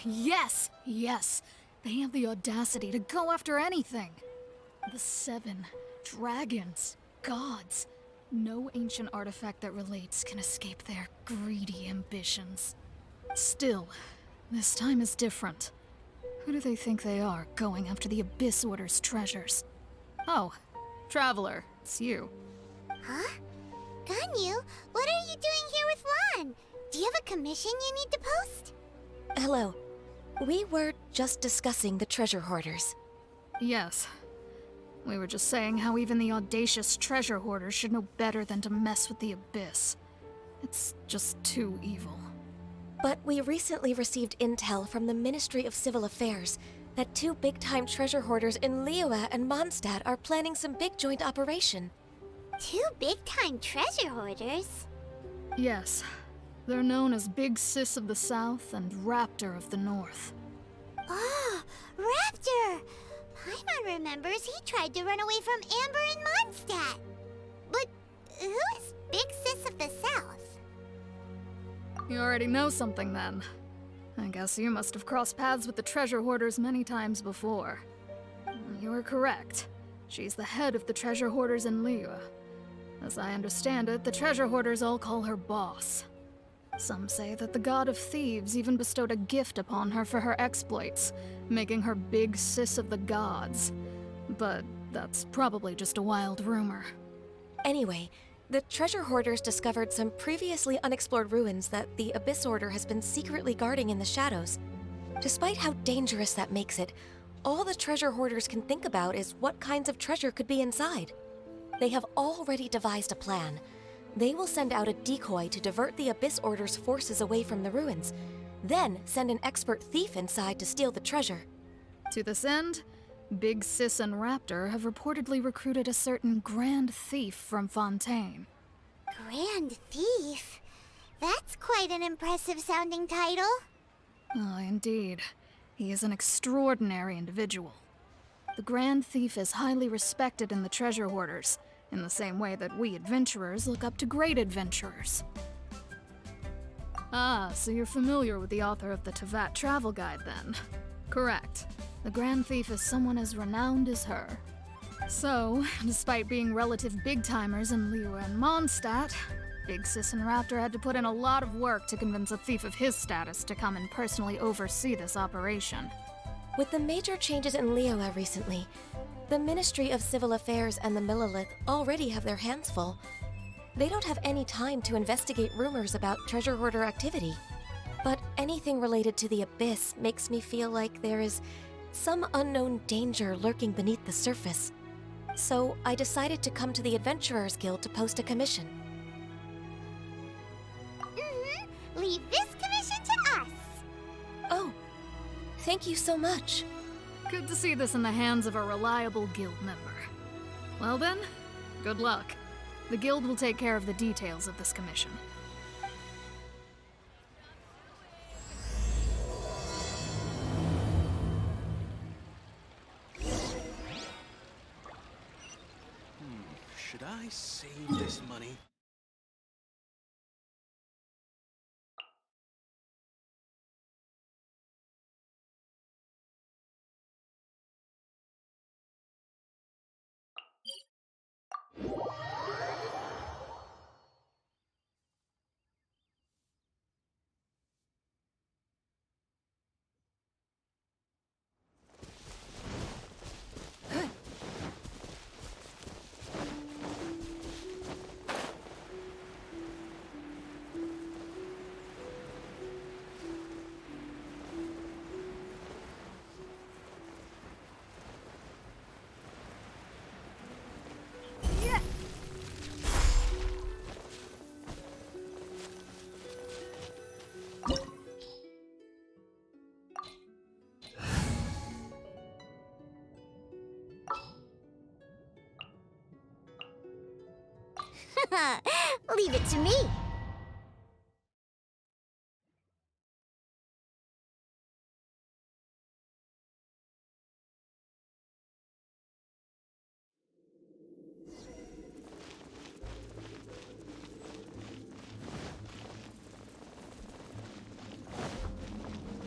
Yes! Yes! They have the audacity to go after anything! The 7 dragons, gods. No ancient artifact that relates can escape their greedy ambitions. Still, this time is different. Who do they think they are, going after the Abyss Order's treasures? Oh, Traveler, it's you. Huh? Ganyu, what are you doing here with Lan? Do you have a commission you need to post? Hello. We were just discussing the treasure hoarders. Yes. We were just saying how even the audacious treasure hoarders should know better than to mess with the Abyss. It's just too evil. But we recently received intel from the Ministry of Civil Affairs that 2 big-time treasure hoarders in Liyue and Mondstadt are planning some big joint operation. 2 big-time treasure hoarders? Yes. They're known as Big Sis of the South and Raptor of the North. Oh, Raptor! Paimon remembers he tried to run away from Amber in Mondstadt. But who is Big Sis of the South? You already know something then. I guess you must have crossed paths with the treasure hoarders many times before. You are correct. She's the head of the treasure hoarders in Liyue. As I understand it, the treasure hoarders all call her boss. Some say that the god of thieves even bestowed a gift upon her for her exploits, making her Big Sis of the gods. But that's probably just a wild rumor. Anyway, the treasure hoarders discovered some previously unexplored ruins that the Abyss Order has been secretly guarding in the shadows. Despite how dangerous that makes it, all the treasure hoarders can think about is what kinds of treasure could be inside. They have already devised a plan. They will send out a decoy to divert the Abyss Order's forces away from the ruins, then send an expert thief inside to steal the treasure. To this end, Big Sis and Raptor have reportedly recruited a certain Grand Thief from Fontaine. Grand Thief? That's quite an impressive sounding title. Oh, indeed. He is an extraordinary individual. The Grand Thief is highly respected in the treasure hoarders, in the same way that we adventurers look up to great adventurers. Ah, so you're familiar with the author of the Tevat Travel Guide, then? Correct. The Grand Thief is someone as renowned as her. So, despite being relative big-timers in Liyue and Mondstadt, Big Sis and Raptor had to put in a lot of work to convince a thief of his status to come and personally oversee this operation. With the major changes in Liyue recently, the Ministry of Civil Affairs and the Millelith already have their hands full. They don't have any time to investigate rumors about treasure hoarder activity. But anything related to the Abyss makes me feel like there is some unknown danger lurking beneath the surface. So I decided to come to the Adventurers Guild to post a commission. Leave this commission to us. Oh, thank you so much. Good to see this in the hands of a reliable guild member. Well then, good luck. The guild will take care of the details of this commission. Should I save this money? Leave it to me.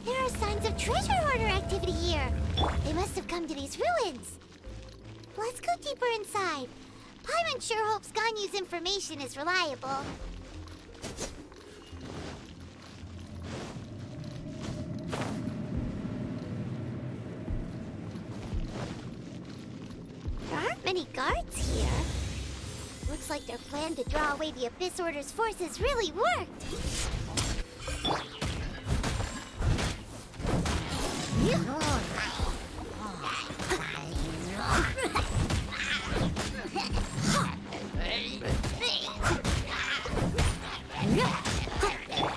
There are signs treasure hoarder activity here. They must have come to these ruins. Let's go deeper inside. Paimon sure hopes Ganyu's information is reliable. There aren't many guards here. Looks like their plan to draw away the Abyss Order's forces really worked.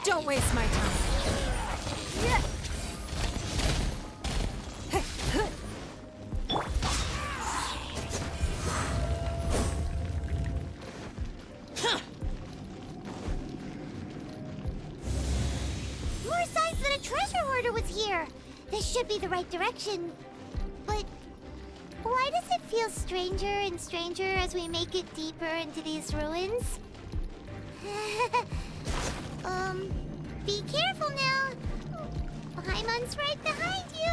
Don't waste my time. More signs that a treasure hoarder was here. This should be the right direction. But why does it feel stranger and stranger as we make it deeper into these ruins? Be careful now. Paimon's right behind you.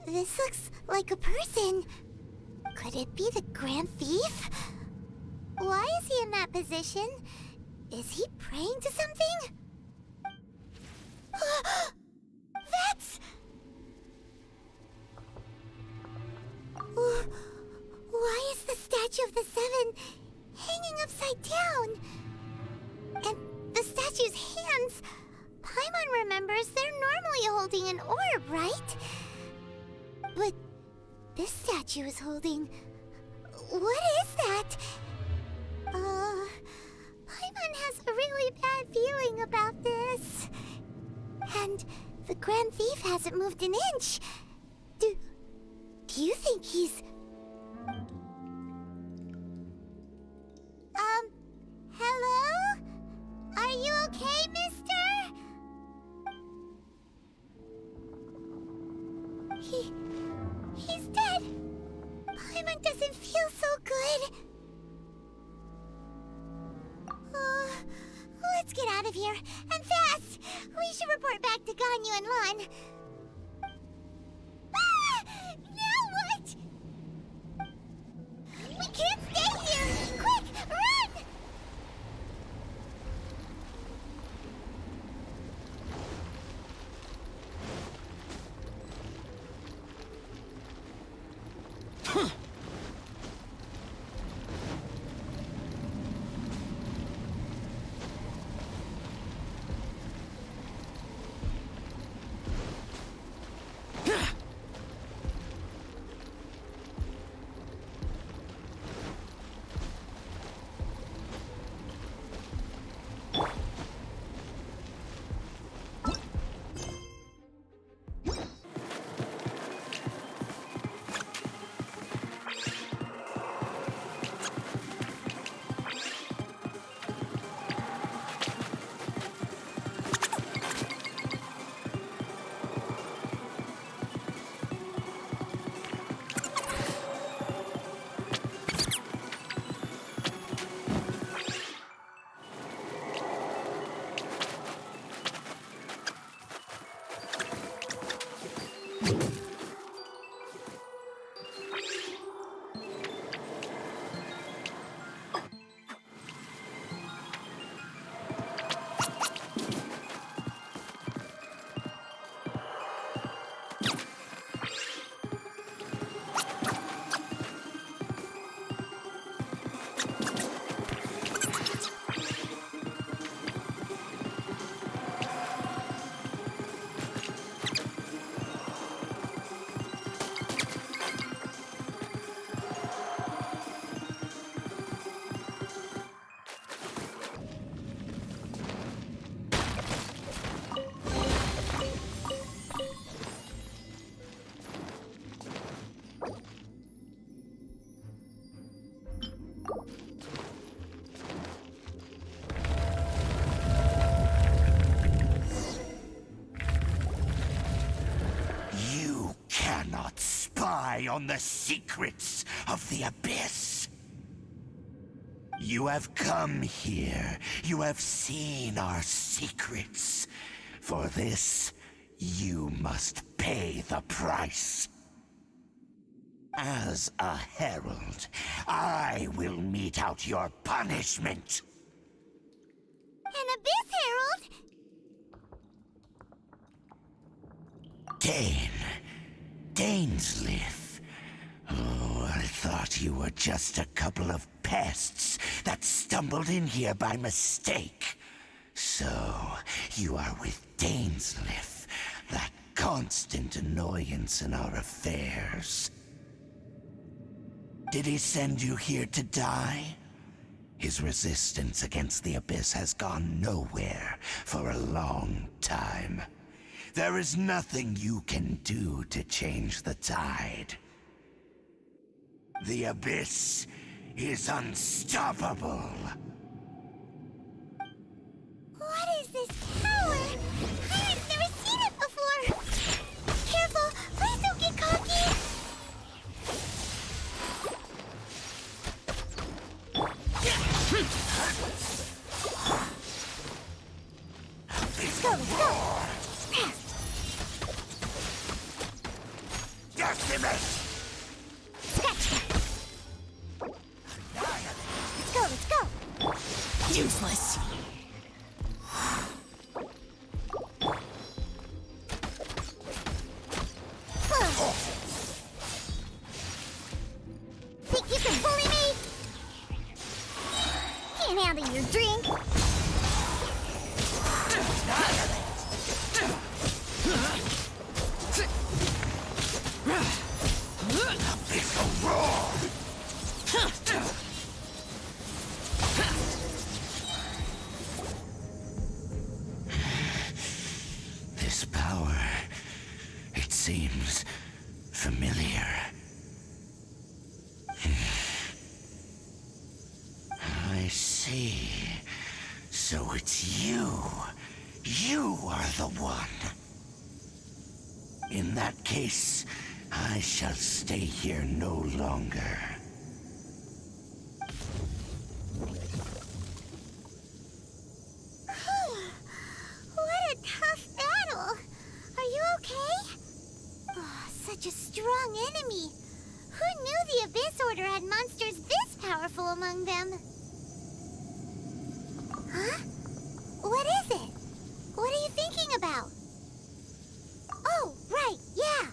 This looks like a person. Could it be the Grand Thief? Why is he in that position? Is he praying to something? That's... Why is the statue of the Seven hanging upside down? And the statue's hands... Paimon remembers they're normally holding an orb, right? But this statue is holding... What is that? Paimon has a really bad feeling about this. And the Grand Thief hasn't moved an inch. Do you think he's... Hello? Are you okay, mister? He's dead. Paimon doesn't feel so good. Let's get out of here, and fast! We should report back to Ganyu and Lon. Ah! Now what? We can't stay here! Quick, run! rely on the secrets of the Abyss. You have come here. You have seen our secrets. For this, you must pay the price. As a herald, I will mete out your punishment. An Abyss Herald? Dainsleif. Oh, I thought you were just a couple of pests that stumbled in here by mistake. So, you are with Dainsleif, that constant annoyance in our affairs. Did he send you here to die? His resistance against the Abyss has gone nowhere for a long time. There is nothing you can do to change the tide. The Abyss is unstoppable. What is this power? I've never seen it before. Careful, please don't get cocky. Let's go, let's go. Decimate! Scratch that. Let's go. Useless. Think you can bully me? Can't handle your drink. This power, it seems familiar. I see. So it's you. You are the one. In that case, I shall stay here no longer. What a tough battle. Are you okay? Oh, such a strong enemy. Who knew the Abyss Order had monsters this powerful among them? Huh? What is it? What are you thinking about? Oh, right, yeah.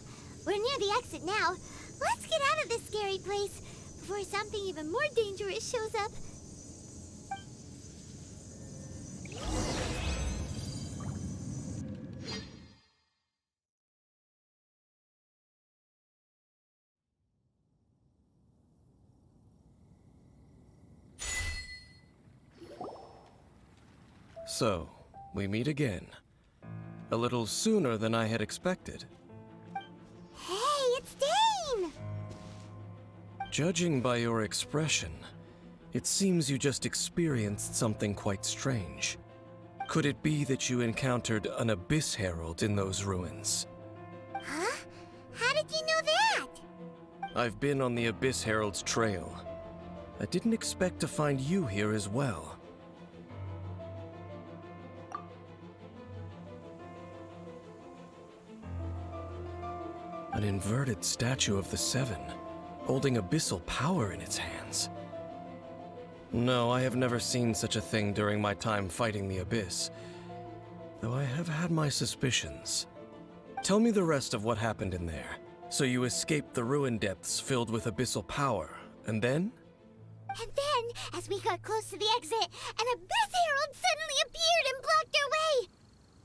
We're near the exit now. Let's get out of this scary place before something even more dangerous shows up. So, we meet again. A little sooner than I had expected. Hey, it's Dane! Judging by your expression, it seems you just experienced something quite strange. Could it be that you encountered an Abyss Herald in those ruins? Huh? How did you know that? I've been on the Abyss Herald's trail. I didn't expect to find you here as well. An inverted statue of the Seven, holding abyssal power in its hands. No, I have never seen such a thing during my time fighting the Abyss, though I have had my suspicions. Tell me the rest of what happened in there. So you escaped the ruin depths filled with abyssal power, and then? And then, as we got close to the exit, an Abyss Herald suddenly appeared and blocked our way!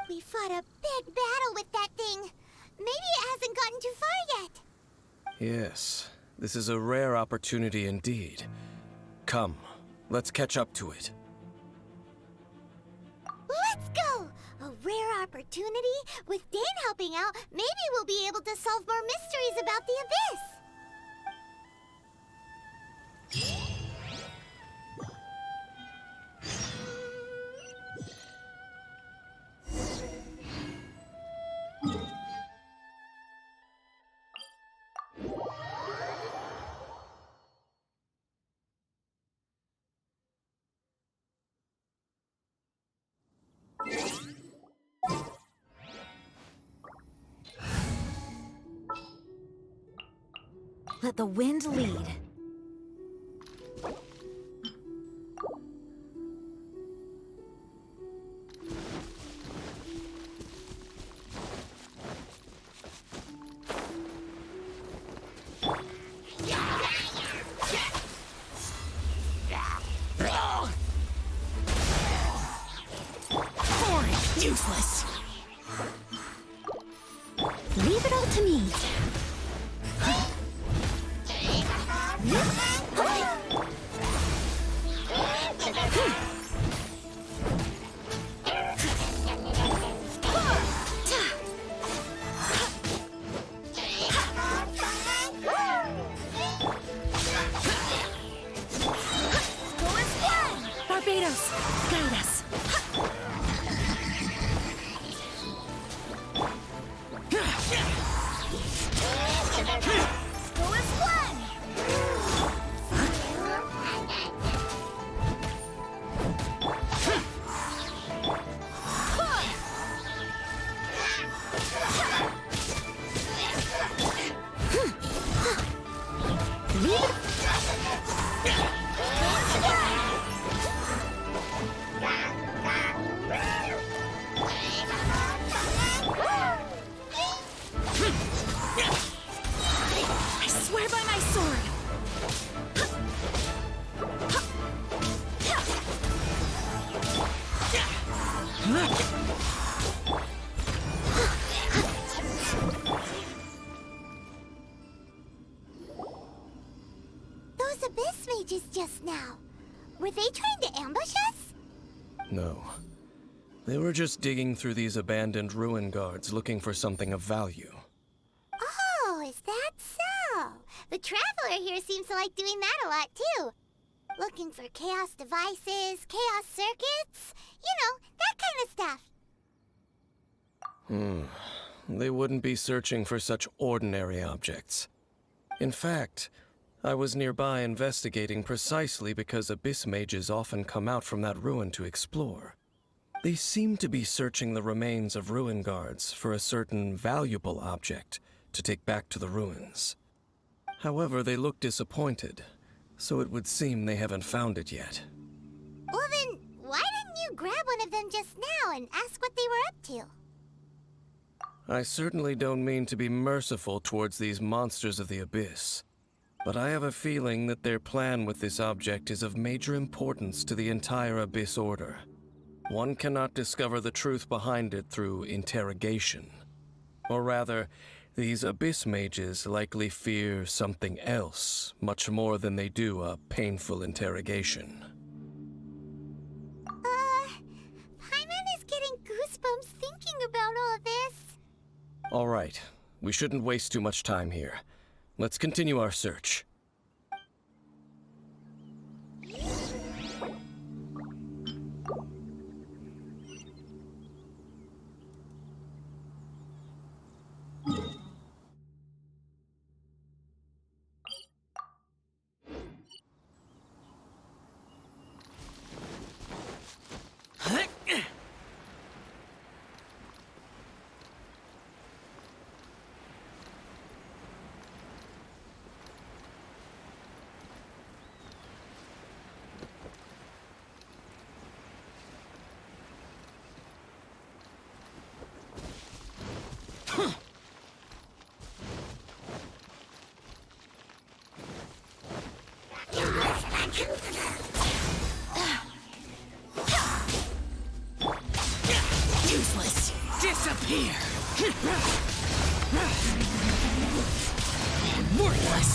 We fought a big battle with that thing. Maybe it hasn't gotten too far yet. Yes, this is a rare opportunity indeed. Come, let's catch up to it. Let's go! A rare opportunity? With Dane helping out, maybe we'll be able to solve more mysteries about the Abyss! Let the wind lead. Useless. Leave it all to me. Barbados, guide us. I swear by my sword. Those abyss mages just now. Were they trying to ambush us? No. They were just digging through these abandoned ruin guards looking for something of value. Oh, is that so? The Traveler here seems to like doing that a lot, too. Looking for chaos devices, chaos circuits, you know, that kind of stuff. They wouldn't be searching for such ordinary objects. In fact, I was nearby investigating precisely because abyss mages often come out from that ruin to explore. They seem to be searching the remains of ruin guards for a certain valuable object to take back to the ruins. However, they look disappointed, so it would seem they haven't found it yet. Well then, why didn't you grab one of them just now and ask what they were up to? I certainly don't mean to be merciful towards these monsters of the abyss, but I have a feeling that their plan with this object is of major importance to the entire Abyss Order. One cannot discover the truth behind it through interrogation. Or rather, these Abyss mages likely fear something else, much more than they do a painful interrogation. Paimon is getting goosebumps thinking about all this. All right, we shouldn't waste too much time here. Let's continue our search. Useless. Disappear. Worthless.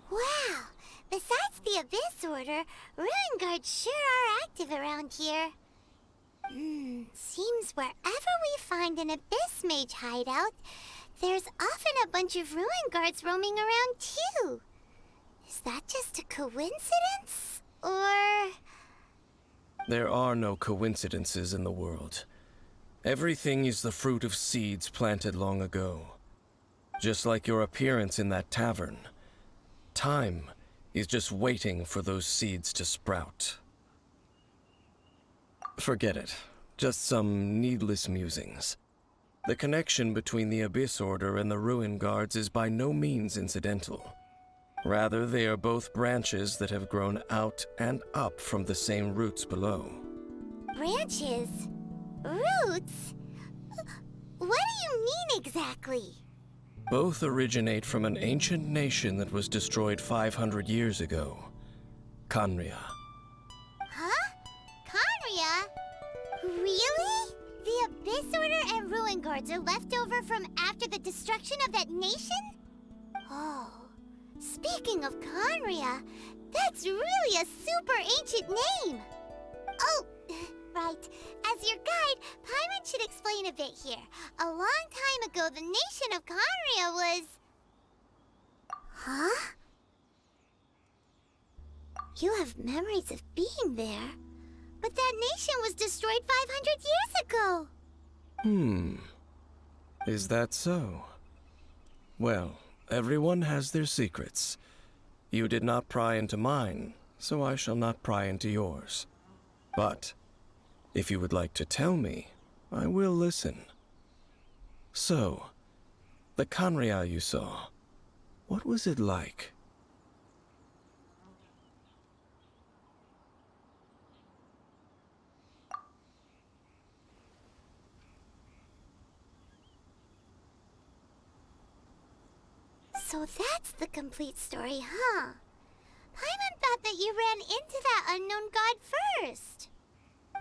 Wow. Besides the Abyss Order, Ruin Guards sure are active around here. Seems wherever we find an Abyss Mage hideout, there's often a bunch of Ruin Guards roaming around too. Is that just a coincidence? Or... There are no coincidences in the world. Everything is the fruit of seeds planted long ago. Just like your appearance in that tavern. time is just waiting for those seeds to sprout. Forget it. Just some needless musings. The connection between the Abyss Order and the Ruin Guards is by no means incidental. Rather, they are both branches that have grown out and up from the same roots below. Branches? Roots? What do you mean exactly? Both originate from an ancient nation that was destroyed 500 years ago. Khaenri'ah. Huh? Khaenri'ah? Really? The Abyss Order and Ruin Guards are left over from after the destruction of that nation? Oh, speaking of Khaenri'ah, that's really a super ancient name! Oh, right. As your guide, Paimon should explain a bit here. A long time ago, the nation of Khaenri'ah was... Huh? You have memories of being there. But that nation was destroyed 500 years ago! Is that so? Well, everyone has their secrets. You did not pry into mine, so I shall not pry into yours. But, if you would like to tell me, I will listen. So, the Khaenri'ah you saw, what was it like? So that's the complete story, huh? Paimon thought that you ran into that unknown god first.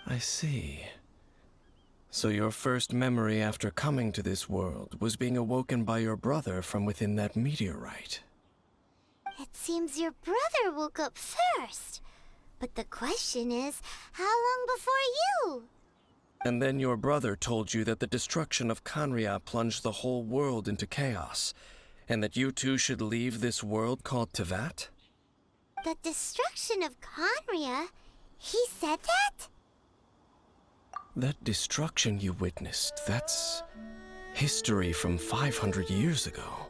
I see. So your first memory after coming to this world was being awoken by your brother from within that meteorite. It seems your brother woke up first. But the question is, how long before you? And then your brother told you that the destruction of Khaenri'ah plunged the whole world into chaos, and that you two should leave this world called Teyvat? The destruction of Khaenri'ah? He said that? That destruction you witnessed, that's history from 500 years ago.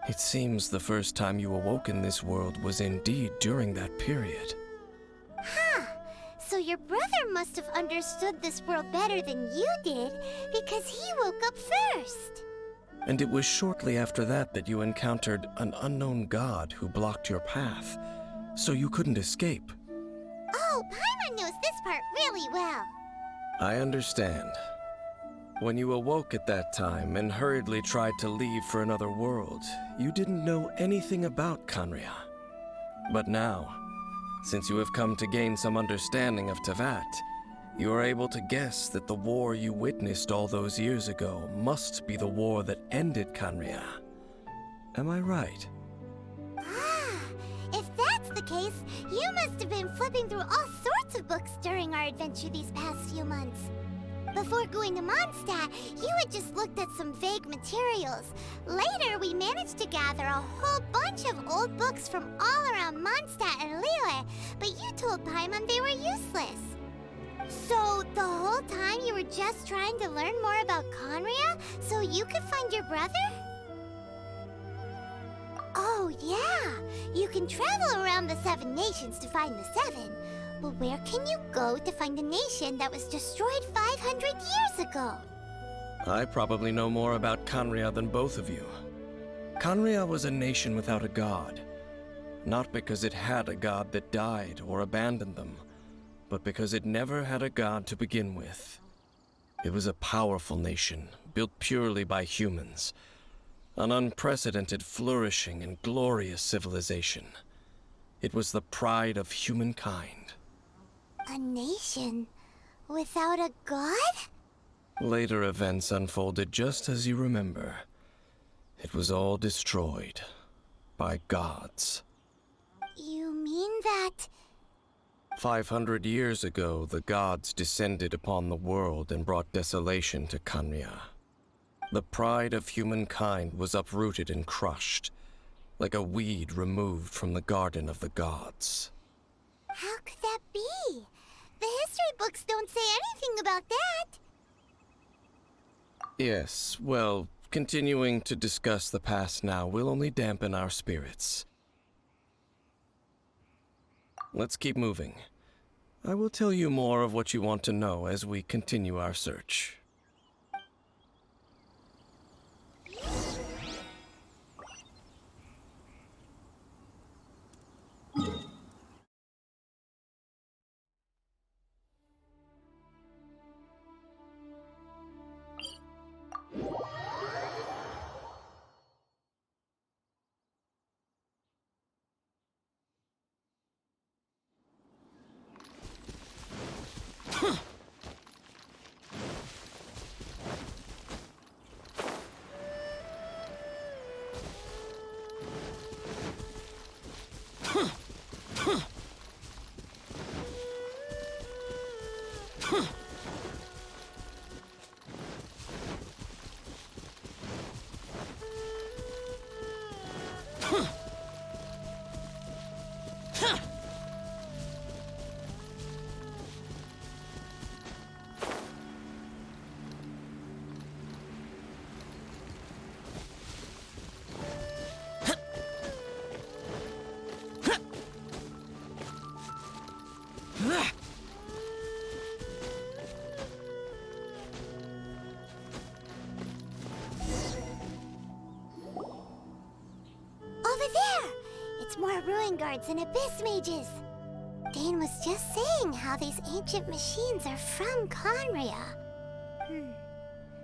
It seems the first time you awoke in this world was indeed during that period. Huh. So your brother must have understood this world better than you did, because he woke up first. And it was shortly after that that you encountered an unknown god who blocked your path, so you couldn't escape. Oh, Paimon knows this part really well. I understand. When you awoke at that time and hurriedly tried to leave for another world, you didn't know anything about Khaenri'ah. But now, since you have come to gain some understanding of Teyvat, you are able to guess that the war you witnessed all those years ago must be the war that ended Khaenri'ah. Am I right? Ah, if that's the case, you must have been flipping through all sorts of books during our adventure these past few months. Before going to Mondstadt, you had just looked at some vague materials. Later, we managed to gather a whole bunch of old books from all around Mondstadt and Liyue, but you told Paimon they were useless. So, the whole time you were just trying to learn more about Khaenri'ah so you could find your brother? Oh, yeah! You can travel around the 7 nations to find the 7. But where can you go to find a nation that was destroyed 500 years ago? I probably know more about Khaenri'ah than both of you. Khaenri'ah was a nation without a god. Not because it had a god that died or abandoned them, but because it never had a god to begin with. It was a powerful nation, built purely by humans. An unprecedented, flourishing, and glorious civilization. It was the pride of humankind. A nation without a god? Later events unfolded just as you remember. It was all destroyed by gods. You mean that... 500 years ago, the gods descended upon the world and brought desolation to Khaenri'ah. The pride of humankind was uprooted and crushed, like a weed removed from the garden of the gods. How could that be? The history books don't say anything about that. Yes, well, continuing to discuss the past now will only dampen our spirits. Let's keep moving. I will tell you more of what you want to know as we continue our search. Over there! It's more ruin guards and abyss mages. Dane was just saying how these ancient machines are from Conria.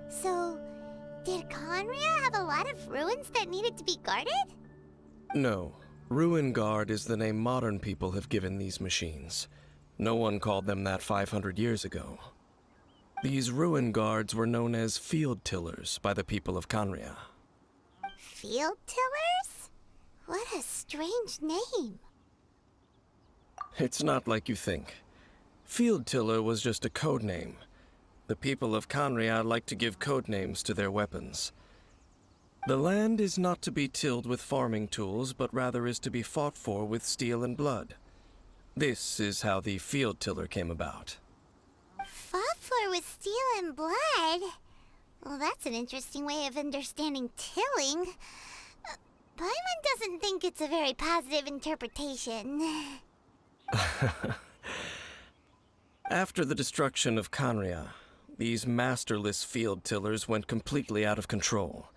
So, did Conria have a lot of ruins that needed to be guarded? No. Ruin Guard is the name modern people have given these machines. No one called them that 500 years ago. These ruin guards were known as field tillers by the people of Conria. Field tillers? What a strange name. It's not like you think. Field tiller was just a code name. The people of Conria like to give code names to their weapons. The land is not to be tilled with farming tools, but rather is to be fought for with steel and blood. This is how the field tiller came about. Fought for with steel and blood? Well, that's an interesting way of understanding tilling. Paimon doesn't think it's a very positive interpretation. After the destruction of Conria, these masterless field tillers went completely out of control.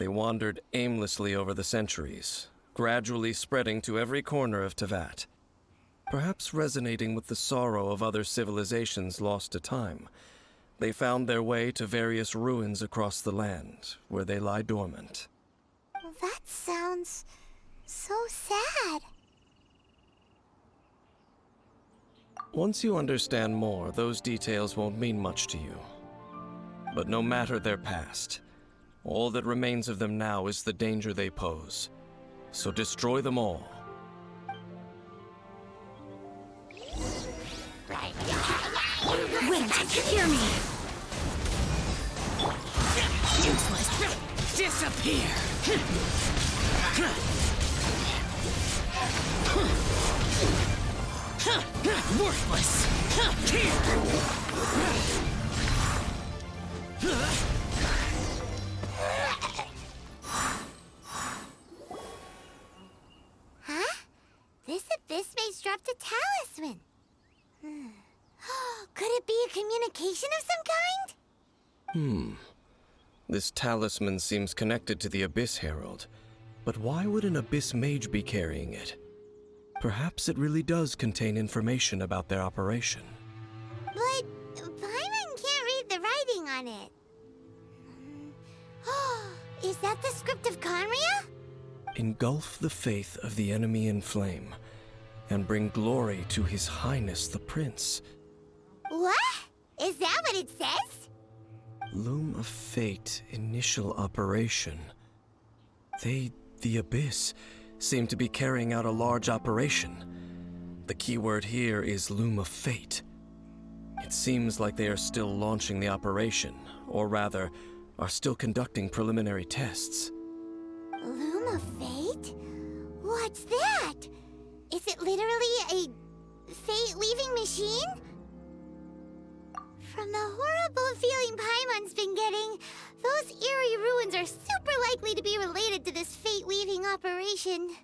They wandered aimlessly over the centuries, gradually spreading to every corner of Teyvat. Perhaps resonating with the sorrow of other civilizations lost to time, they found their way to various ruins across the land, where they lie dormant. That sounds so sad. Once you understand more, those details won't mean much to you. But no matter their past, all that remains of them now is the danger they pose. So destroy them all. Wait, hear me! Useless! Disappear! Worthless! Huh? This abyss maze dropped a talisman. Could it be a communication of some kind? This talisman seems connected to the Abyss Herald. But why would an Abyss Mage be carrying it? Perhaps it really does contain information about their operation. But Paimon can't read the writing on it. Is that the script of Conria? Engulf the faith of the enemy in flame, and bring glory to His Highness the Prince. What? Is that what it says? Loom of Fate, initial operation. They, the Abyss, seem to be carrying out a large operation. The keyword here is Loom of Fate. It seems like they are still launching the operation, or rather, are still conducting preliminary tests. Loom of Fate? What's that? Is it literally a fate-leaving machine? From the horrible feeling Paimon's been getting, those eerie ruins are super likely to be related to this fate-weaving operation.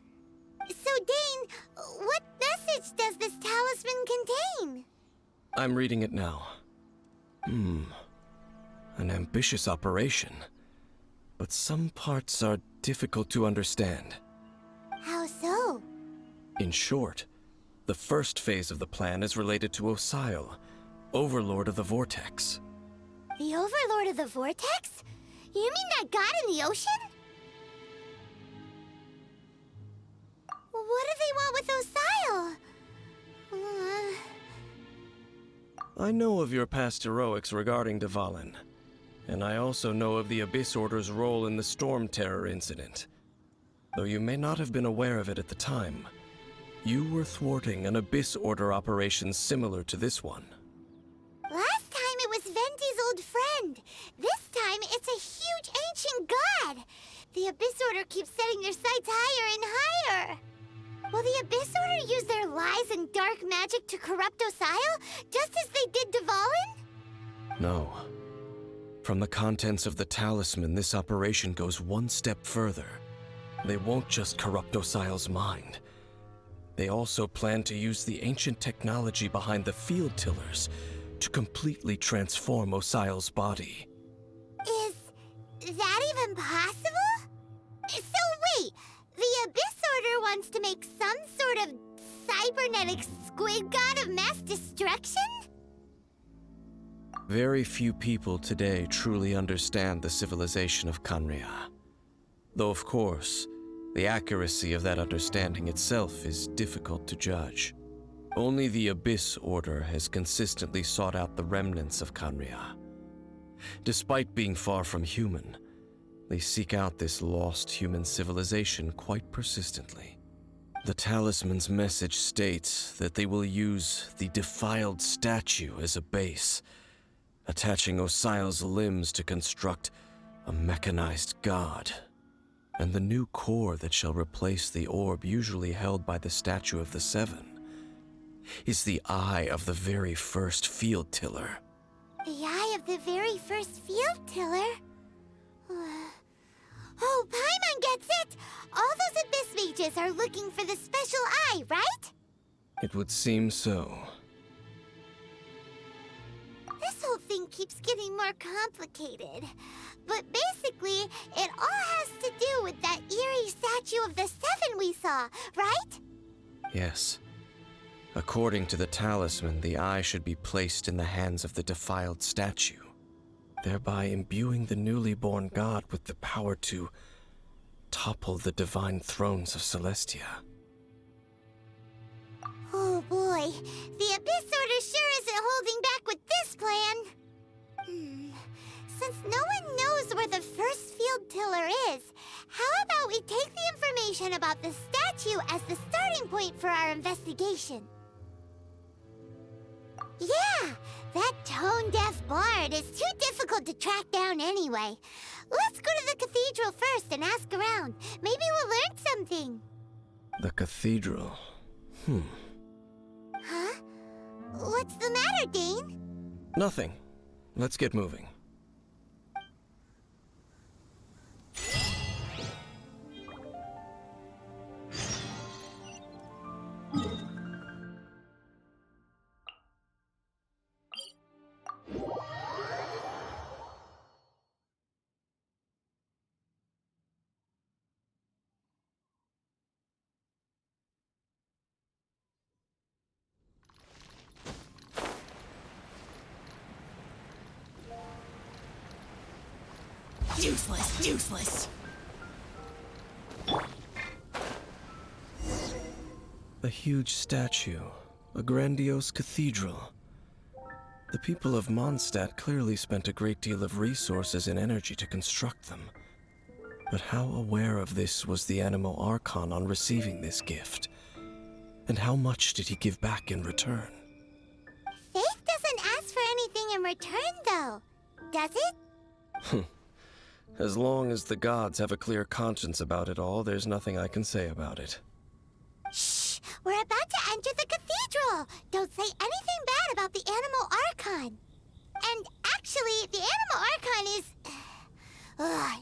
So, Dane, what message contain? I'm reading it now. An ambitious operation. But some parts are difficult to understand. How so? In short, the first phase of the plan is related to Osile, Overlord of the Vortex. The Overlord of the Vortex? You mean that god in the ocean? What do they want with Osile? I know of your past heroics regarding Dvalin, and I also know of the Abyss Order's role in the Storm Terror incident. Though you may not have been aware of it at the time, you were thwarting an Abyss Order operation similar to this one. Last time it was Venti's old friend. This time it's a huge ancient god. The Abyss Order keeps setting their sights higher and higher. Will the Abyss Order use their lies and dark magic to corrupt Osile, just as they did Dvalin? No. From the contents of the talisman, this operation goes one step further. They won't just corrupt Osile's mind. They also plan to use the ancient technology behind the field tillers to completely transform Osile's body. Is that even possible? So wait, the Abyss Order wants to make some sort of cybernetic squid god of mass destruction? Very few people today truly understand the civilization of Khaenri'ah. Though of course, the accuracy of that understanding itself is difficult to judge. Only the Abyss Order has consistently sought out the remnants of Khaenri'ah. Despite being far from human, they seek out this lost human civilization quite persistently. The talisman's message states that they will use the defiled statue as a base, attaching Osile's limbs to construct a mechanized god. And the new core that shall replace the orb usually held by the Statue of the Seven is the eye of the very first field tiller. The eye of the very first field tiller? Oh, Paimon gets it! All those Abyss mages are looking for the special eye, right? It would seem so. This whole thing keeps getting more complicated. But basically, it all has to do with that eerie Statue of the Seven we saw, right? Yes. According to the talisman, the eye should be placed in the hands of the defiled statue, thereby imbuing the newly born god with the power to topple the divine thrones of Celestia. Oh boy, the Abyss Order sure isn't holding back with this plan. Since no one knows where the first field tiller is, how about we take the information about the statue as the starting point for our investigation? Yeah, that tone-deaf bard is too difficult to track down anyway. Let's go to the cathedral first and ask around. Maybe we'll learn something. The cathedral. Huh? What's the matter, Dane? Nothing. Let's get moving. Useless, useless. A huge statue, a grandiose cathedral. The people of Mondstadt clearly spent a great deal of resources and energy to construct them. But how aware of this was the Animo Archon on receiving this gift? And how much did he give back in return? Faith doesn't ask for anything in return, though. Does it? As long as the gods have a clear conscience about it all, there's nothing I can say about it. Shh! We're about to enter the cathedral! Don't say anything bad about the Animo Archon. And actually, the Animo Archon is...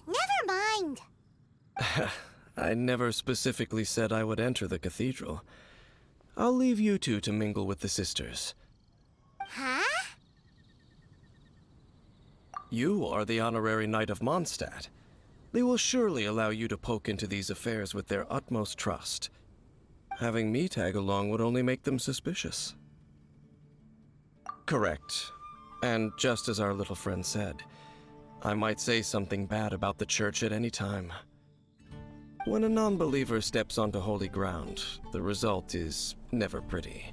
never mind. I never specifically said I would enter the cathedral. I'll leave you two to mingle with the sisters. Huh? You are the honorary Knight of Mondstadt. They will surely allow you to poke into these affairs with their utmost trust. Having me tag along would only make them suspicious. Correct. And just as our little friend said, I might say something bad about the church at any time. When a non-believer steps onto holy ground, the result is never pretty.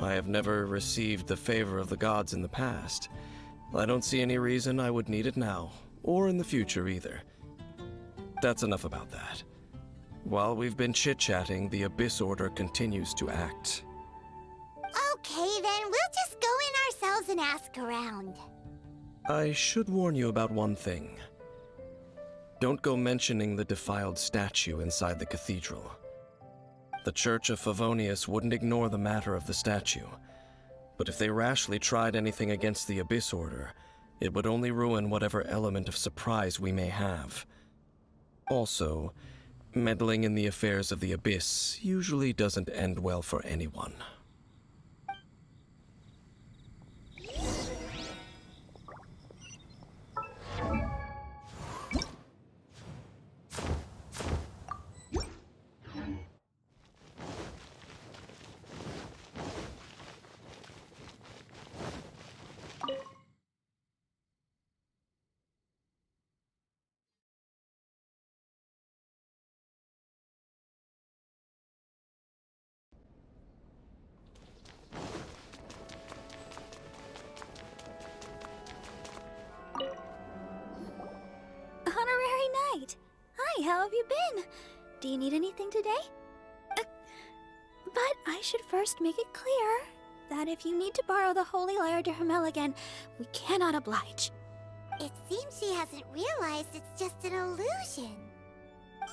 I have never received the favor of the gods in the past. I don't see any reason I would need it now, or in the future either. That's enough about that. While we've been chit-chatting, the Abyss Order continues to act. Okay, then we'll just go in ourselves and ask around. I should warn you about one thing. Don't go mentioning the defiled statue inside the cathedral. The Church of Favonius wouldn't ignore the matter of the statue, but if they rashly tried anything against the Abyss Order, it would only ruin whatever element of surprise we may have. Also, meddling in the affairs of the Abyss usually doesn't end well for anyone. Honorary Knight! Hi, how have you been? Do you need anything today? But I should first make it clear that if you need to borrow the Holy Lyre to Hermel again, we cannot oblige. It seems she hasn't realized it's just an illusion.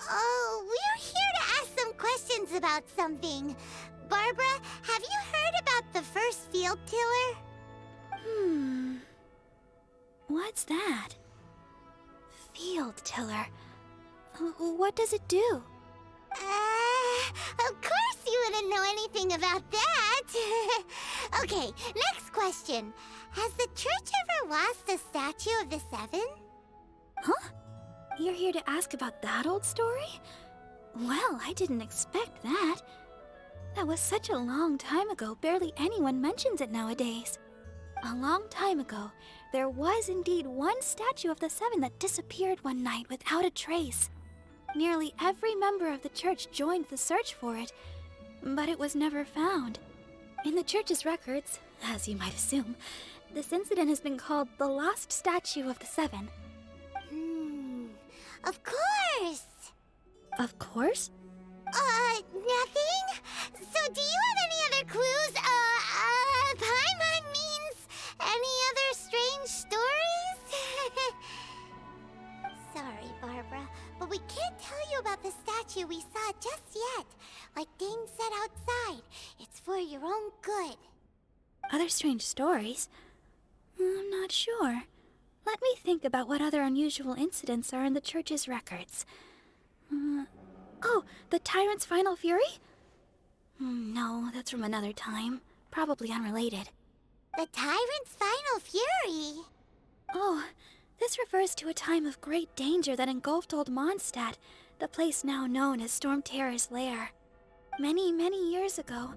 Oh, we're here to ask some questions about something. Barbara, have you heard about the first field tiller? What's that? Field tiller. What does it do? Of course you wouldn't know anything about that. Okay, next question. Has the church ever lost a statue of the Seven? Huh? You're here to ask about that old story? Well, I didn't expect that. That was such a long time ago, barely anyone mentions it nowadays. A long time ago, there was indeed one statue of the Seven that disappeared one night without a trace. Nearly every member of the church joined the search for it, but it was never found. In the church's records, as you might assume, this incident has been called the Lost Statue of the Seven. Of course! Of course? Nothing? So do you have any other clues? Paimon means any other strange stories? Sorry, Barbara, but we can't tell you about the statue we saw just yet. Like Dane said outside, it's for your own good. Other strange stories? I'm not sure. Let me think about what other unusual incidents are in the church's records. Oh, the Tyrant's Final Fury? No, that's from another time. Probably unrelated. The Tyrant's Final Fury? Oh, this refers to a time of great danger that engulfed old Mondstadt, the place now known as Storm Terror's lair. Many, many years ago,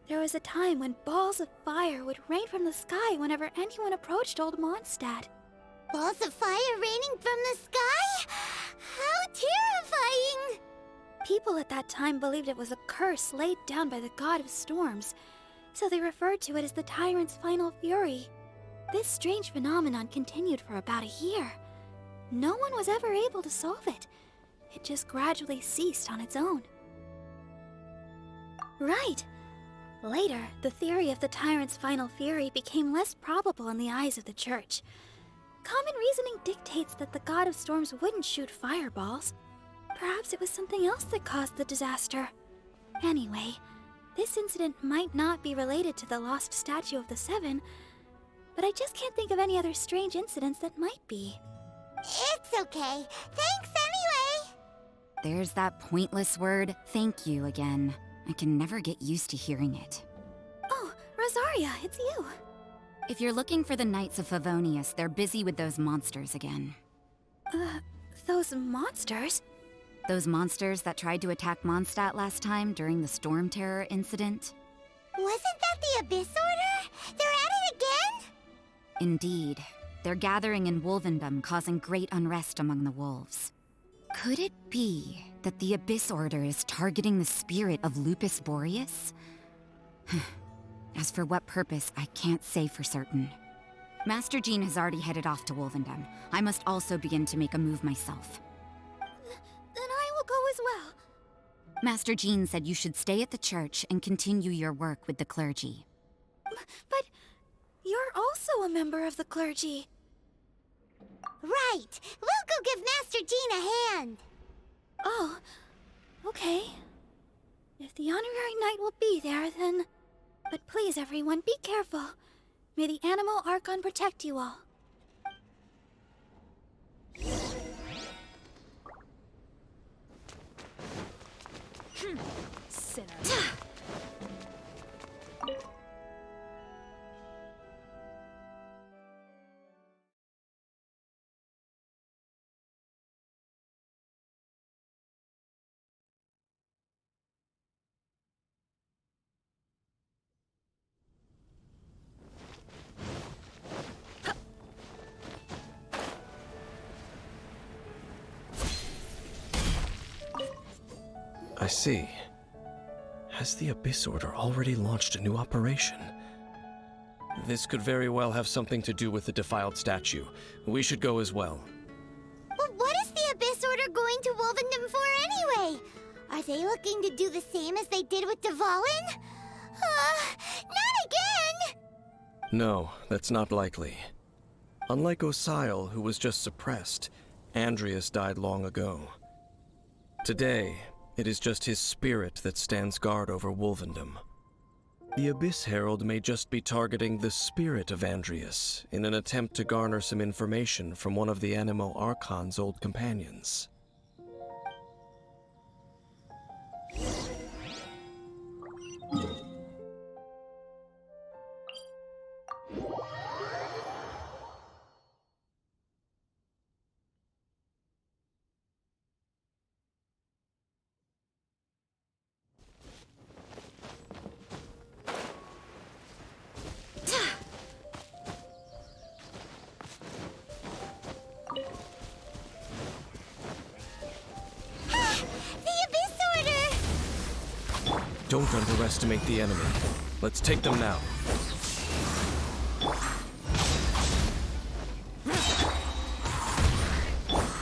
there was a time when balls of fire would rain from the sky whenever anyone approached old Mondstadt. Balls of fire raining from the sky? How terrifying! People at that time believed it was a curse laid down by the god of storms, so they referred to it as the Tyrant's Final Fury. This strange phenomenon continued for about a year. No one was ever able to solve it. It just gradually ceased on its own. Right. Later, the theory of the Tyrant's Final Fury became less probable in the eyes of the church. Common reasoning dictates that the god of storms wouldn't shoot fireballs. Perhaps it was something else that caused the disaster. Anyway, this incident might not be related to the lost statue of the Seven, but I just can't think of any other strange incidents that might be. It's okay. Thanks anyway! There's that pointless word, thank you, again. I can never get used to hearing it. Oh, Rosaria, it's you. If you're looking for the Knights of Favonius, they're busy with those monsters again. Those monsters? Those monsters that tried to attack Mondstadt last time during the Storm Terror incident? Wasn't that the Abyss Order? They're at it again? Indeed. They're gathering in Wolvendom, causing great unrest among the wolves. Could it be that the Abyss Order is targeting the spirit of Lupus Boreas? As for what purpose, I can't say for certain. Master Jean has already headed off to Wolvendom. I must also begin to make a move myself. Then I will go as well. Master Jean said you should stay at the church and continue your work with the clergy. But you're also a member of the clergy. Right! We'll go give Master Jean a hand! Oh, okay. If the Honorary Knight will be there, then... But please, everyone, be careful. May the Animal Archon protect you all. Sinner. I see. Has the Abyss Order already launched a new operation? This could very well have something to do with the defiled statue. We should go as well. But what is the Abyss Order going to Wolvendom for anyway? Are they looking to do the same as they did with Dvalin? Not again! No, that's not likely. Unlike Osile, who was just suppressed, Andreas died long ago. Today, it is just his spirit that stands guard over Wolvendom. The Abyss Herald may just be targeting the spirit of Andreas in an attempt to garner some information from one of the Animo Archon's old companions. Don't underestimate the enemy. Let's take them now.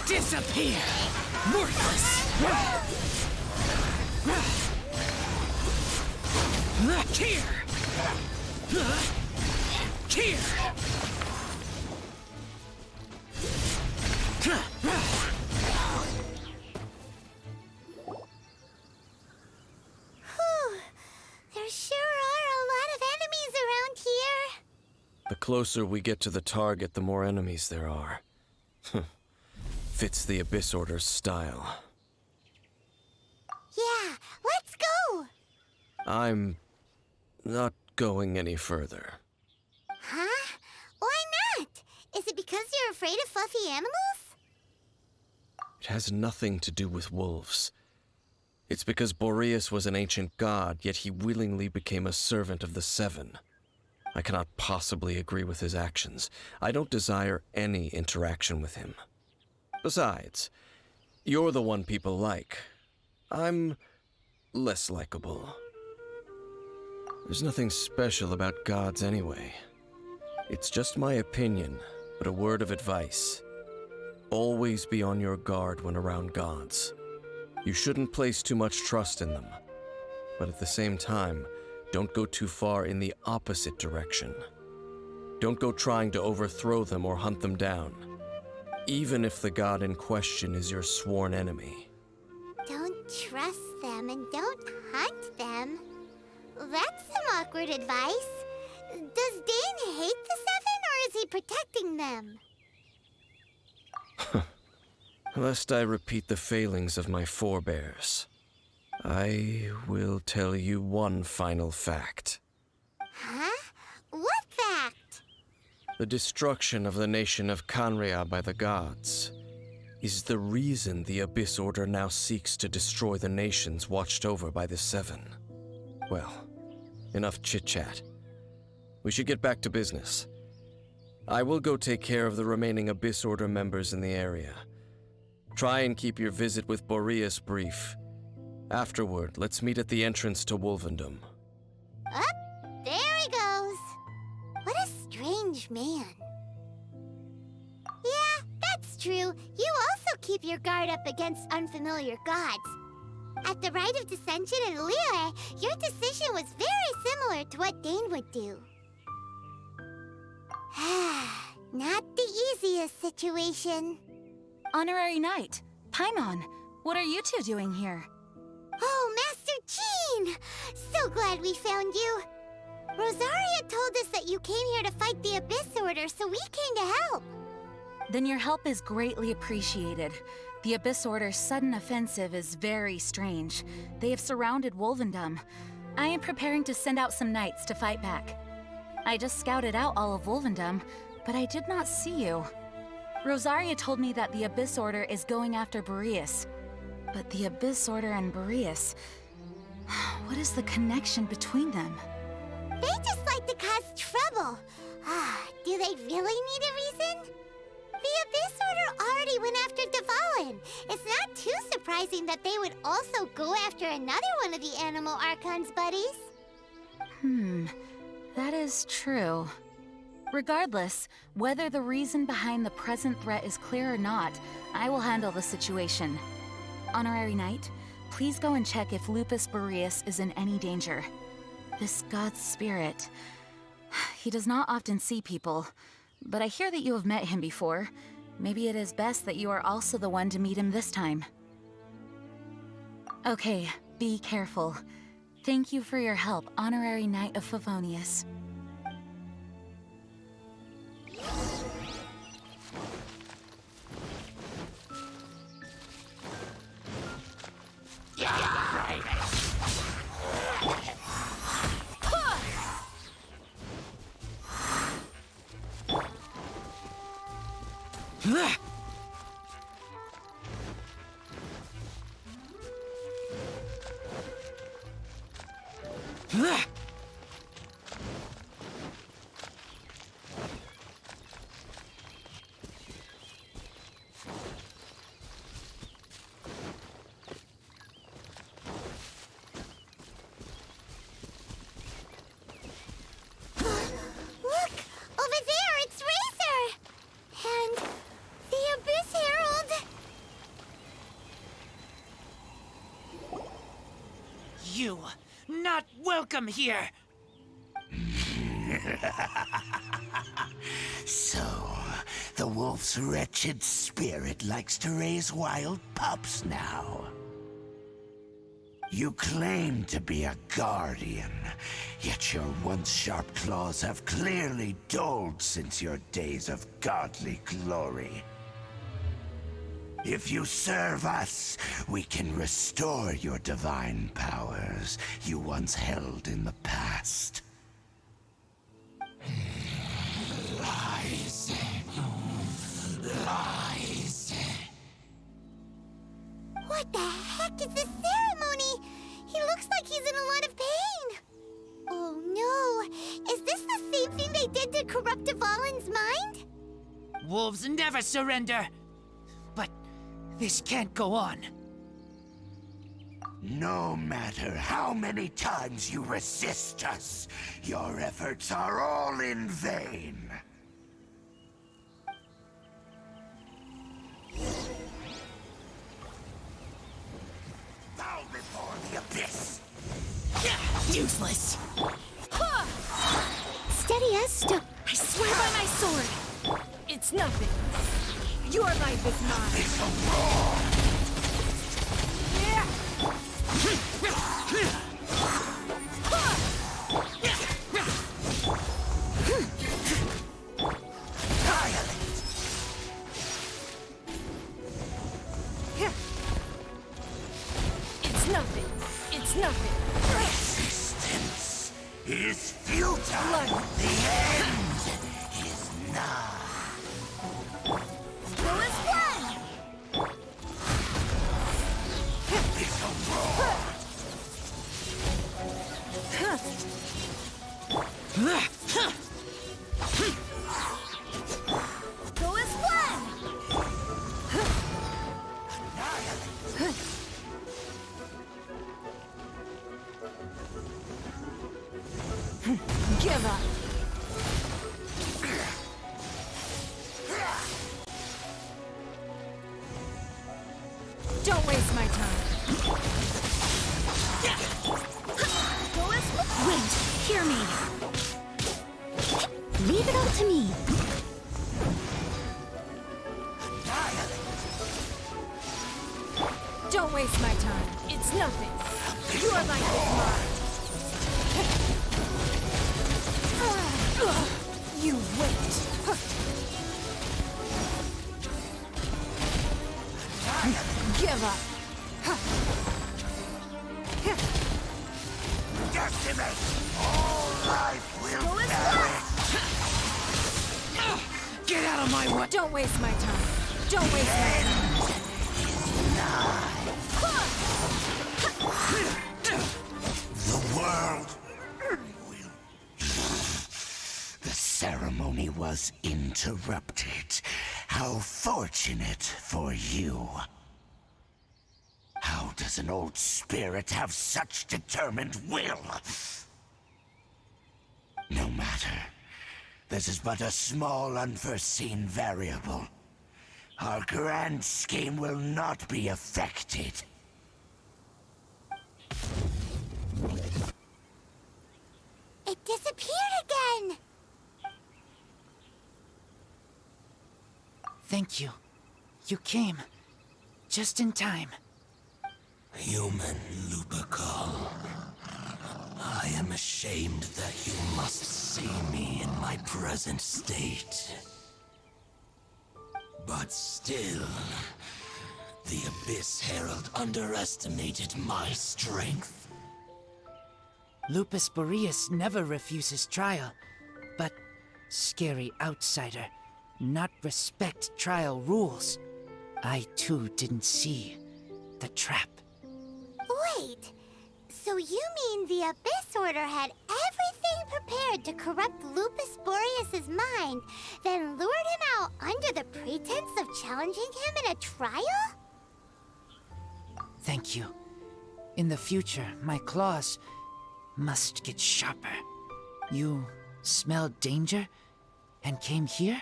Disappear! Worthless! Here! Here! There sure are a lot of enemies around here. The closer we get to the target, the more enemies there are. Fits the Abyss Order's style. Yeah, let's go! I'm not going any further. Huh? Why not? Is it because you're afraid of fluffy animals? It has nothing to do with wolves. It's because Boreas was an ancient god, yet he willingly became a servant of the Seven. I cannot possibly agree with his actions. I don't desire any interaction with him. Besides, you're the one people like. I'm less likable. There's nothing special about gods anyway. It's just my opinion, but a word of advice. Always be on your guard when around gods. You shouldn't place too much trust in them. But at the same time, don't go too far in the opposite direction. Don't go trying to overthrow them or hunt them down, even if the god in question is your sworn enemy. Don't trust them and don't hunt them. That's some awkward advice. Does Dane hate the Seven, or is he protecting them? Lest I repeat the failings of my forebears. I will tell you one final fact. Huh? What fact? The destruction of the nation of Canria by the gods is the reason the Abyss Order now seeks to destroy the nations watched over by the Seven. Well, enough chit-chat. We should get back to business. I will go take care of the remaining Abyss Order members in the area. Try and keep your visit with Boreas brief. Afterward, let's meet at the entrance to Wolvendom. Up, there he goes. What a strange man. Yeah, that's true. You also keep your guard up against unfamiliar gods. At the Rite of Dissension in Liyue, your decision was very similar to what Dane would do. Not the easiest situation. Honorary Knight, Paimon, what are you two doing here? Oh, Master Jean! So glad we found you. Rosaria told us that you came here to fight the Abyss Order, so we came to help. Then your help is greatly appreciated. The Abyss Order's sudden offensive is very strange. They have surrounded Wolvendom. I am preparing to send out some knights to fight back. I just scouted out all of Wolvendom, but I did not see you. Rosaria told me that the Abyss Order is going after Boreas. But the Abyss Order and Boreas... what is the connection between them? They just like to cause trouble. Do they really need a reason? The Abyss Order already went after Dvalin. It's not too surprising that they would also go after another one of the Animal Archon's buddies. That is true. Regardless, whether the reason behind the present threat is clear or not, I will handle the situation. Honorary Knight, please go and check if Lupus Boreas is in any danger. This god's spirit... he does not often see people, but I hear that you have met him before. Maybe it is best that you are also the one to meet him this time. Okay, be careful. Thank you for your help, Honorary Knight of Favonius. You, not welcome here! So, the wolf's wretched spirit likes to raise wild pups now. You claim to be a guardian, yet your once sharp claws have clearly dulled since your days of godly glory. If you serve us, we can restore your divine powers you once held in the past. Lies. Lies. What the heck is this ceremony? He looks like he's in a lot of pain. Oh no, is this the same thing they did to corrupt Dvalin's mind? Wolves never surrender! But this can't go on. No matter how many times you resist us, your efforts are all in vain. Bow before the abyss! Useless! Steady as stone. I swear by my sword! It's nothing. Your life is mine. It's a roar! It's nothing. is futile. The end is nigh. Go as one! It's a roar. Go as one! Give up. Don't waste my time. Go as one! Wait, hear me. Leave it up to me. Don't waste my time. It's nothing. You are like this mine. You wait. Give up. Decimate. All life will perish. Get out of my way! Don't waste my time. Don't waste my time. The world will... The ceremony was interrupted. How fortunate for you. How does an old spirit have such determined will? No matter. This is but a small unforeseen variable. Our grand scheme will not be affected. It disappeared again! Thank you. You came. Just in time. Human Lupercal. I am ashamed that you must see me in my present state. But still, the Abyss Herald underestimated my strength. Lupus Boreas never refuses trial, but scary outsider, not respect trial rules. I too didn't see the trap. Wait, so you mean the Abyss Order had everything prepared to corrupt Lupus Boreas' mind, then lured him out under the pretense of challenging him in a trial? Thank you. In the future, my claws must get sharper. You smelled danger and came here?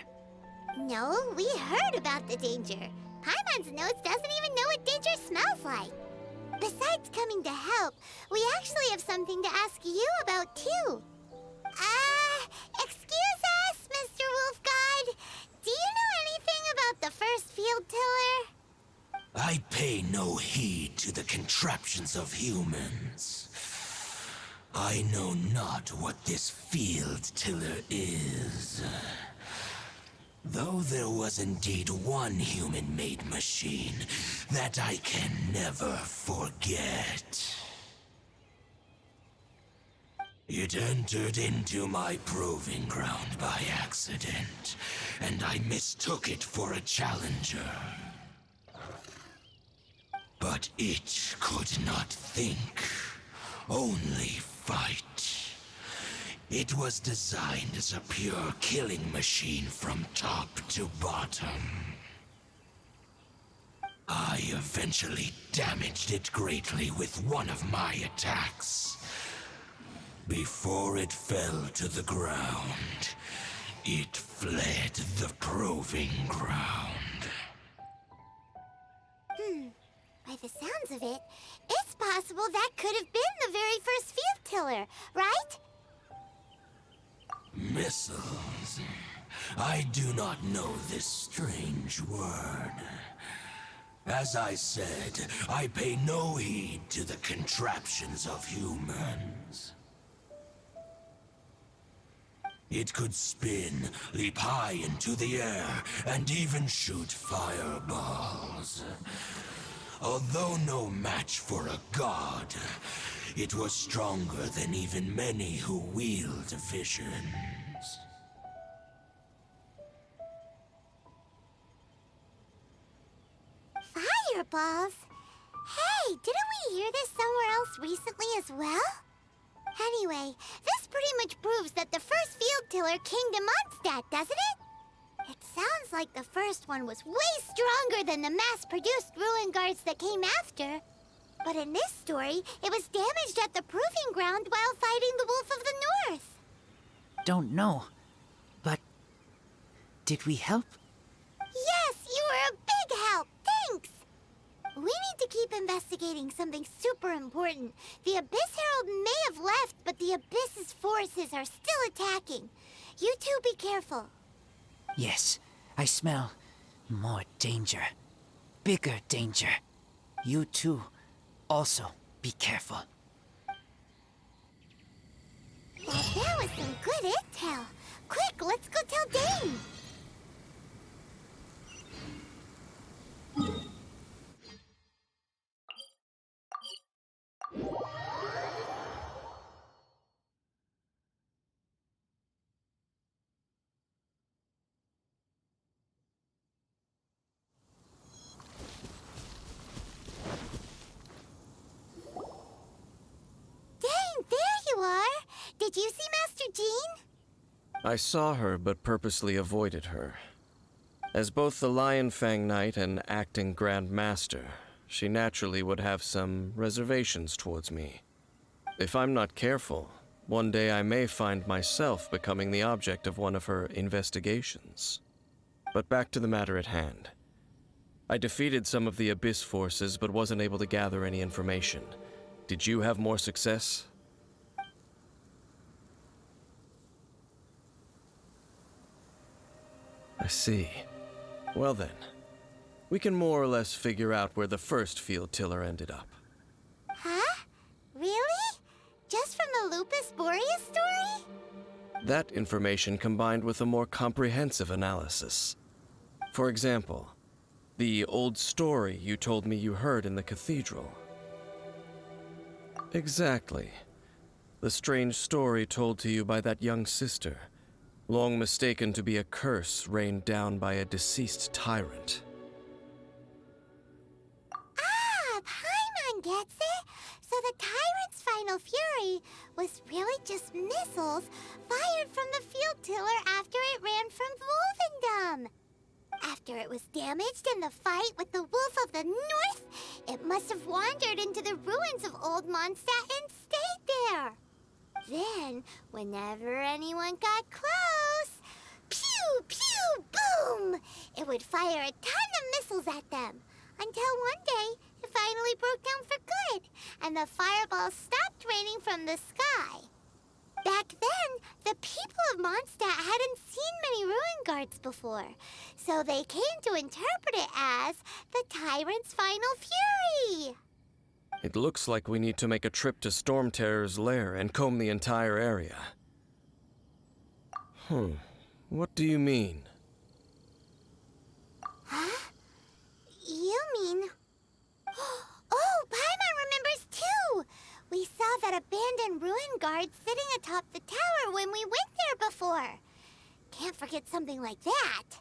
No, we heard about the danger. Paimon's nose doesn't even know what danger smells like. Besides coming to help, we actually have something to ask you about, too. Excuse us, Mr. Wolf God. Do you know anything about the first field tiller? I pay no heed to the contraptions of humans. I know not what this field tiller is. Though there was indeed one human-made machine that I can never forget. It entered into my proving ground by accident, and I mistook it for a challenger. But it could not think, only fight. It was designed as a pure killing machine from top to bottom. I eventually damaged it greatly with one of my attacks. Before it fell to the ground, it fled the proving ground. By the sounds of it, it's possible that could have been the very first field tiller, right? Missiles. I do not know this strange word. As I said, I pay no heed to the contraptions of humans. It could spin, leap high into the air, and even shoot fireballs. Although no match for a god, it was stronger than even many who wield visions. Fireballs? Hey, didn't we hear this somewhere else recently as well? Anyway, this pretty much proves that the first field tiller came to Mondstadt, doesn't it? It sounds like the first one was way stronger than the mass-produced ruin guards that came after. But in this story, it was damaged at the proving ground while fighting the Wolf of the North. Don't know, but did we help? Yes, you were a big help. Thanks. We need to keep investigating something super important. The Abyss Herald may have left, but the Abyss's forces are still attacking. You two be careful. Yes, I smell more danger. Bigger danger. You too, also be careful. Well, that was some good intel. Quick, let's go tell Dane. Dane, there you are. Did you see Master Jean? I saw her, but purposely avoided her. As both the Lion Fang Knight and acting Grand Master, she naturally would have some reservations towards me. If I'm not careful, one day I may find myself becoming the object of one of her investigations. But back to the matter at hand. I defeated some of the Abyss forces, but wasn't able to gather any information. Did you have more success? I see. Well then, we can more or less figure out where the first field tiller ended up. Huh? Really? Just from the Lupus Boreas story? That information combined with a more comprehensive analysis. For example, the old story you told me you heard in the cathedral. Exactly. The strange story told to you by that young sister, long mistaken to be a curse rained down by a deceased tyrant. Ah, Paimon gets it. So the tyrant's final fury was really just missiles fired from the field tiller after it ran from Wolvendom. After it was damaged in the fight with the Wolf of the North, it must have wandered into the ruins of Old Mondstadt and stayed there. Then, whenever anyone got close, pew, pew, boom! It would fire a ton of missiles at them, until one day it finally broke down for good, and the fireballs stopped raining from the sky. Back then, the people of Mondstadt hadn't seen many ruin guards before, so they came to interpret it as the tyrant's final fury. It looks like we need to make a trip to Storm Terror's lair and comb the entire area. What do you mean? Huh? You mean... Oh, Paimon remembers too! We saw that abandoned ruin guard sitting atop the tower when we went there before. Can't forget something like that.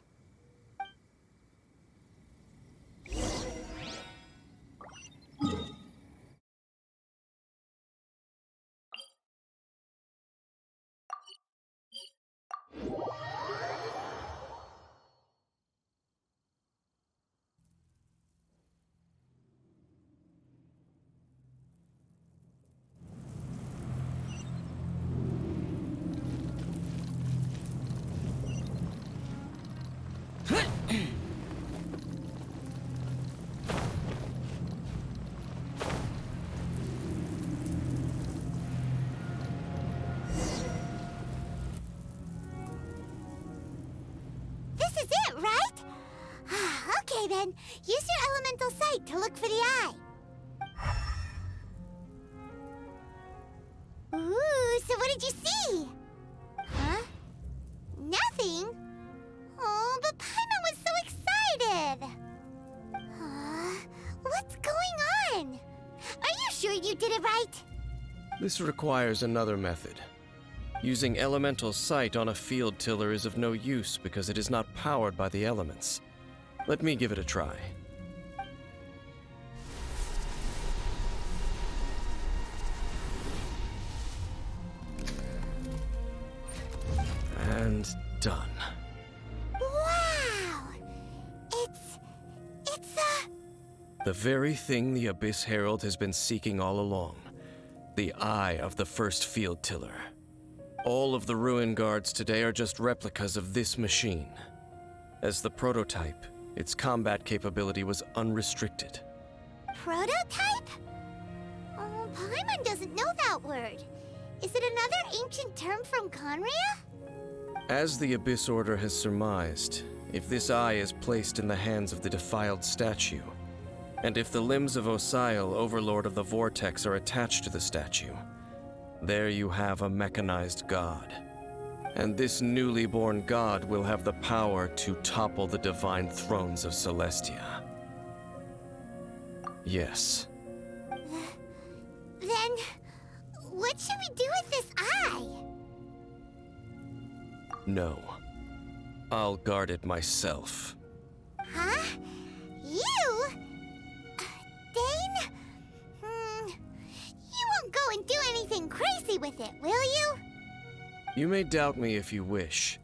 This is it, right? Okay then, use your elemental sight to look for the eye. Ooh, so what did you see? Huh? Nothing? Oh, but Paimon was so excited. What's going This requires another method. Using elemental sight on a field tiller is of no use because it is not powered by the elements. Let me give it a try. And done. Wow! It's the very thing the Abyss Herald has been seeking all along. The eye of the first field tiller. All of the ruin guards today are just replicas of this machine. As the prototype, its combat capability was unrestricted. Prototype? Oh, Paimon doesn't know that word. Is it another ancient term from Conria? As the Abyss Order has surmised, if this eye is placed in the hands of the defiled statue, and if the limbs of Osial, Overlord of the Vortex, are attached to the statue, there you have a mechanized god. And this newly born god will have the power to topple the divine thrones of Celestia. Yes. Then, what should we do with this eye? No. I'll guard it myself. Huh? You? Dane? You won't go and do anything crazy with it, will you? You may doubt me if you wish,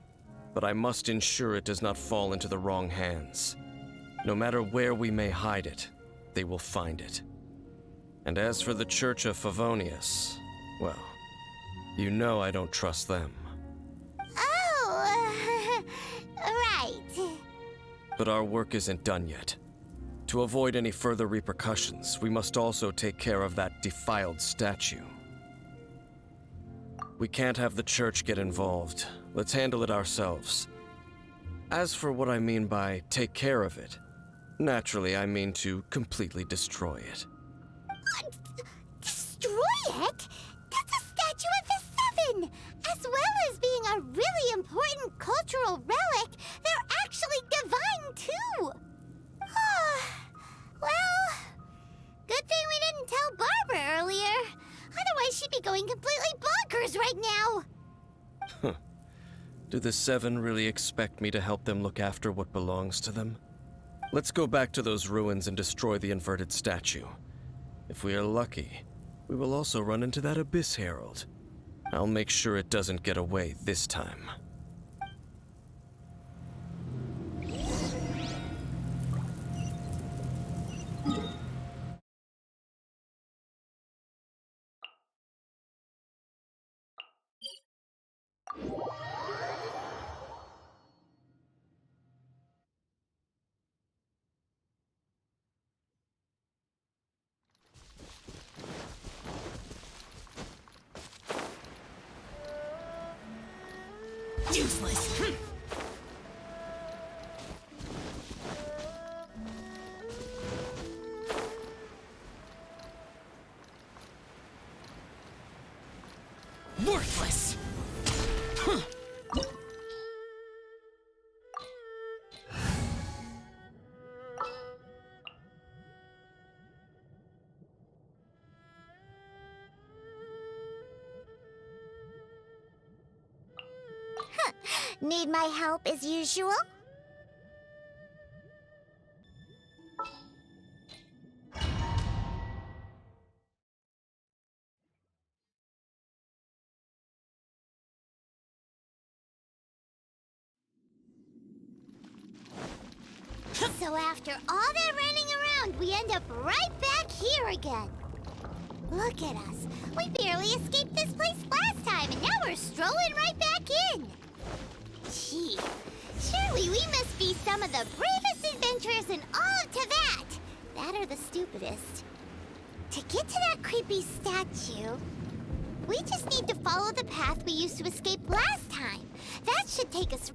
but I must ensure it does not fall into the wrong hands. No matter where we may hide it, they will find it. And as for the Church of Favonius, well, you know I don't trust them. Oh, right. But our work isn't done yet. To avoid any further repercussions, we must also take care of that defiled statue. We can't have the church get involved. Let's handle it ourselves. As for what I mean by take care of it, naturally I mean to completely destroy it. Destroy it? That's a statue of the Seven! As well as being a really important cultural relic, they're actually divine too! Well, good thing we didn't tell Barbara earlier. Otherwise she'd be going completely bonkers right now! Do the Seven really expect me to help them look after what belongs to them? Let's go back to those ruins and destroy the inverted statue. If we are lucky, we will also run into that Abyss Herald. I'll make sure it doesn't get away this time. Useless. Worthless. Need my help as usual? So after all that running around, we end up right back here again. Look at us. We barely escaped this place last time, and now we're strolling right back in. Gee, surely we must be some of the bravest adventurers in all of Teyvat. That or the stupidest. To get to that creepy statue, we just need to follow the path we used to escape last time. That should take us...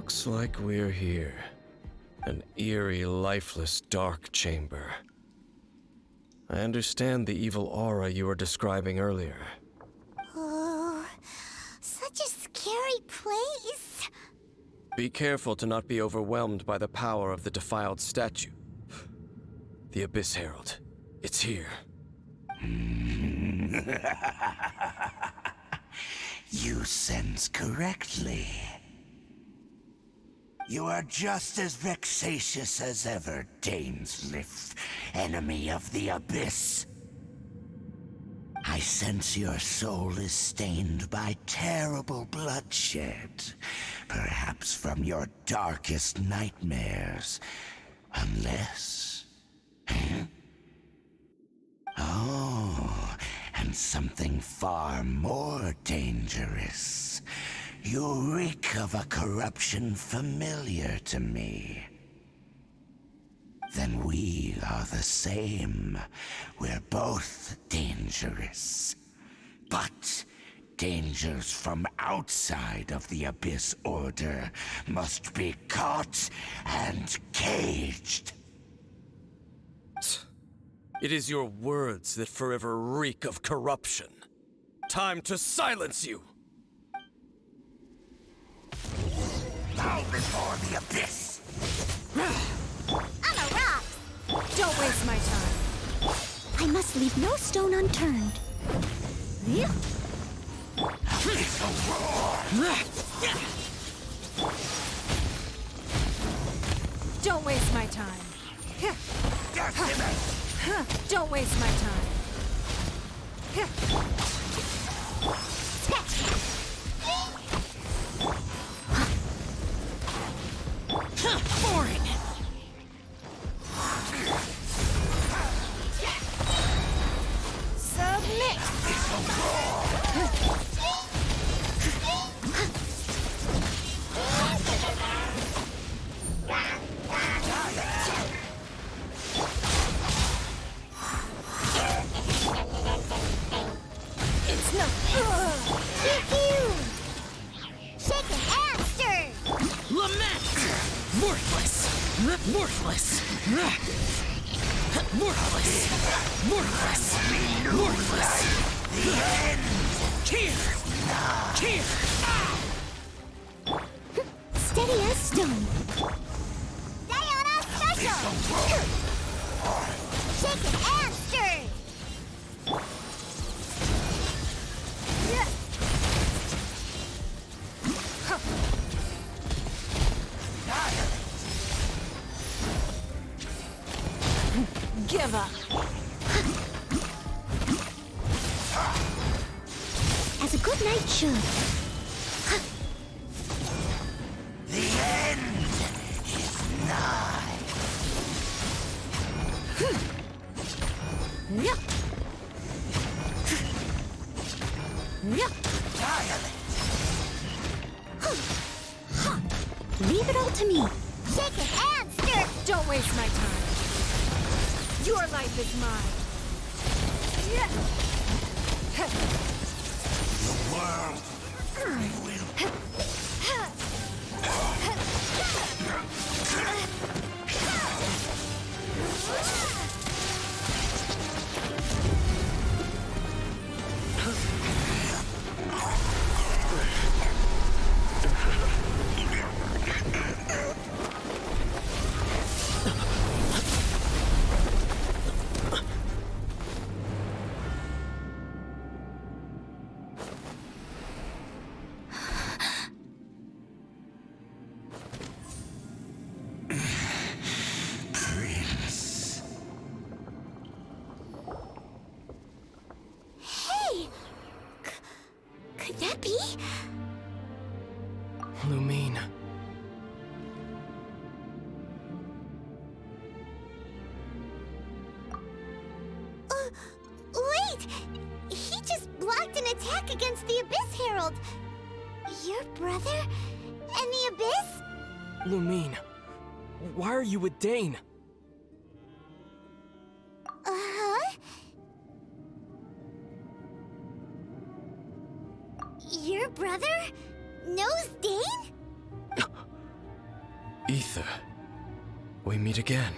Looks like we're here. An eerie, lifeless, dark chamber. I understand the evil aura you were describing earlier. Oh, such a scary place. Be careful to not be overwhelmed by the power of the defiled statue. The Abyss Herald. It's here. You sense correctly. You are just as vexatious as ever, Dainsleif, enemy of the Abyss. I sense your soul is stained by terrible bloodshed, perhaps from your darkest nightmares, unless... Oh, and something far more dangerous. You reek of a corruption familiar to me. Then we are the same. We're both dangerous. But dangers from outside of the Abyss Order must be caught and caged. It is your words that forever reek of corruption. Time to silence you! Bow before the Abyss! I'm a rock. Don't waste my time. I must leave no stone unturned. Abyssal roar! Don't waste my time. Decimate! Don't waste my time. Boring! Submit! It's no. Shaken and stirred. Lament! Worthless! Worthless! Worthless! Worthless! Worthless! The end! Here! Here! Steady as stone. Diana special. Shaken and stirred. Give up. As a good knight should. The end is nigh. Leave it all to me. Shake it and stir. Don't waste my time. Your life is mine. The world will. Could that be? Lumine. Wait! He just blocked an attack against the Abyss Herald. Your brother and the Abyss? Lumine, why are you with Dane? Uh-huh. Your brother knows Dane? Ether, we meet again.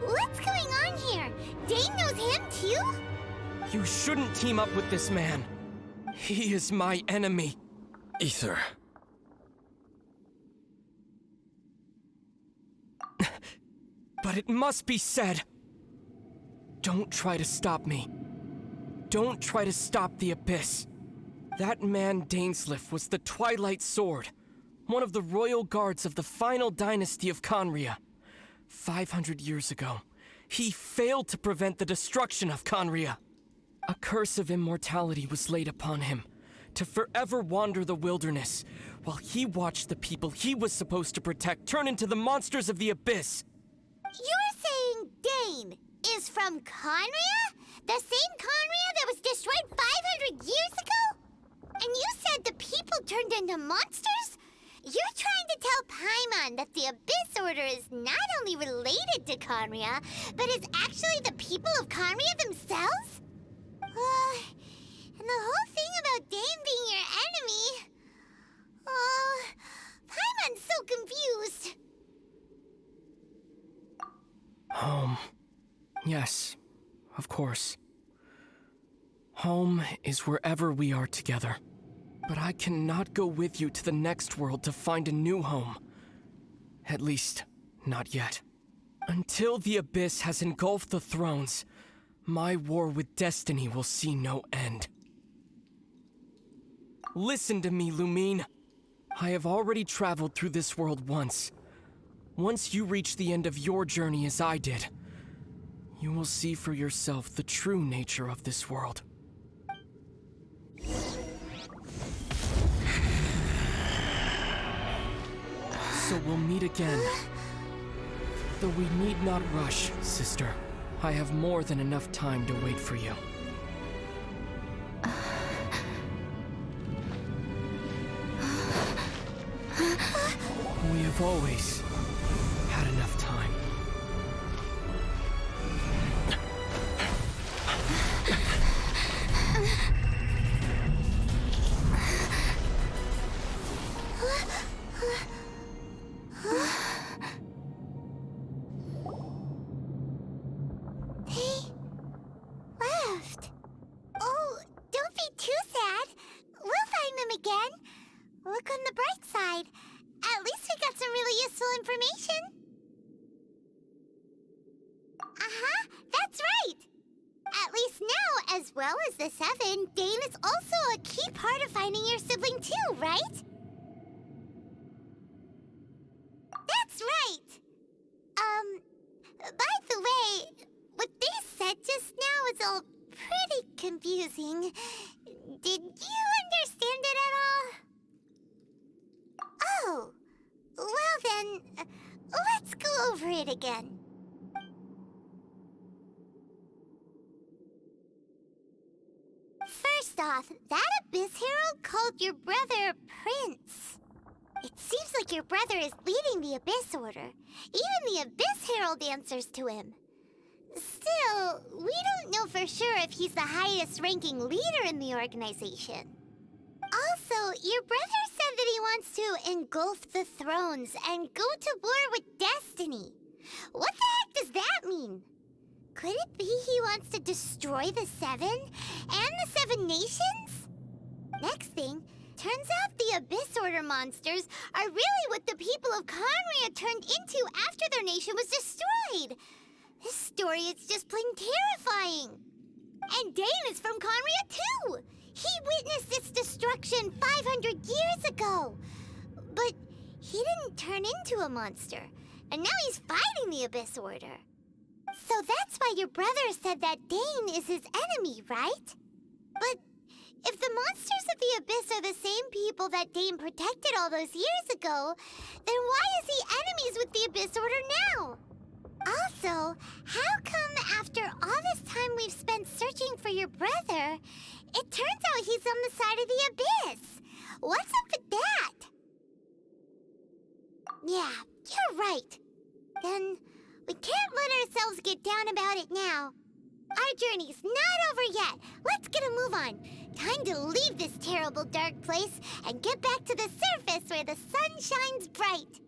What's going on here? Dane knows him too? You shouldn't team up with this man. He is my enemy. Ether. But it must be said. Don't try to stop me. Don't try to stop the Abyss. That man Dainsleif was the Twilight Sword, one of the royal guards of the final dynasty of Conria. 500 years ago, he failed to prevent the destruction of Conria. A curse of immortality was laid upon him, to forever wander the wilderness, while he watched the people he was supposed to protect turn into the monsters of the Abyss. You're saying Dane is from Conria? The same Conria that was destroyed 500 years ago? And you said the people turned into monsters? You're trying to tell Paimon that the Abyss Order is not only related to Conria, but is actually the people of Conria themselves? And the whole thing about Dane being your enemy... Oh, Paimon's so confused. Home. Yes, of course. Home is wherever we are together. But I cannot go with you to the next world to find a new home. At least, not yet. Until the Abyss has engulfed the thrones, my war with destiny will see no end. Listen to me, Lumine. I have already traveled through this world once. Once you reach the end of your journey as I did, you will see for yourself the true nature of this world. So we'll meet again. Though we need not rush, sister. I have more than enough time to wait for you. We have always had enough time. Look on the bright side. At least we got some really useful information. That's right. At least now, as well as the Seven, Dane is also a key part of finding your sibling too, right? That's right. By the way, what they said just now is all pretty confusing. Did you understand it at all? Oh, well then, let's go over it again. First off, that Abyss Herald called your brother Prince. It seems like your brother is leading the Abyss Order. Even the Abyss Herald answers to him. Still, we don't know for sure if he's the highest-ranking leader in the organization. Also, your brother said that he wants to engulf the thrones and go to war with destiny. What the heck does that mean? Could it be he wants to destroy the Seven and the Seven Nations? Next thing, turns out the Abyss Order monsters are really what the people of Conria turned into after their nation was destroyed. This story is just plain terrifying. And Dane is from Conria too. He witnessed its destruction 500 years ago. But he didn't turn into a monster. And now he's fighting the Abyss Order. So that's why your brother said that Dane is his enemy, right? But if the monsters of the Abyss are the same people that Dane protected all those years ago, then why is he enemies with the Abyss Order now? Also, how come after all this time we've spent searching for your brother, it turns out he's on the side of the Abyss? What's up with that? Yeah, you're right. Then we can't let ourselves get down about it now. Our journey's not over yet. Let's get a move on. Time to leave this terrible dark place and get back to the surface where the sun shines bright.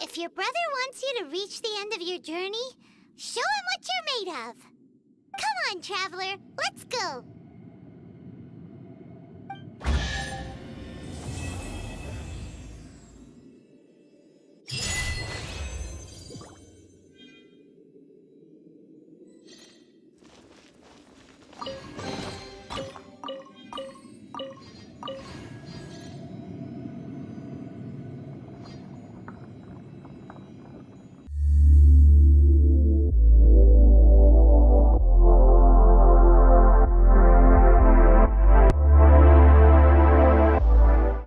If your brother wants you to reach the end of your journey, show him what you're made of. Come on, traveler, let's go.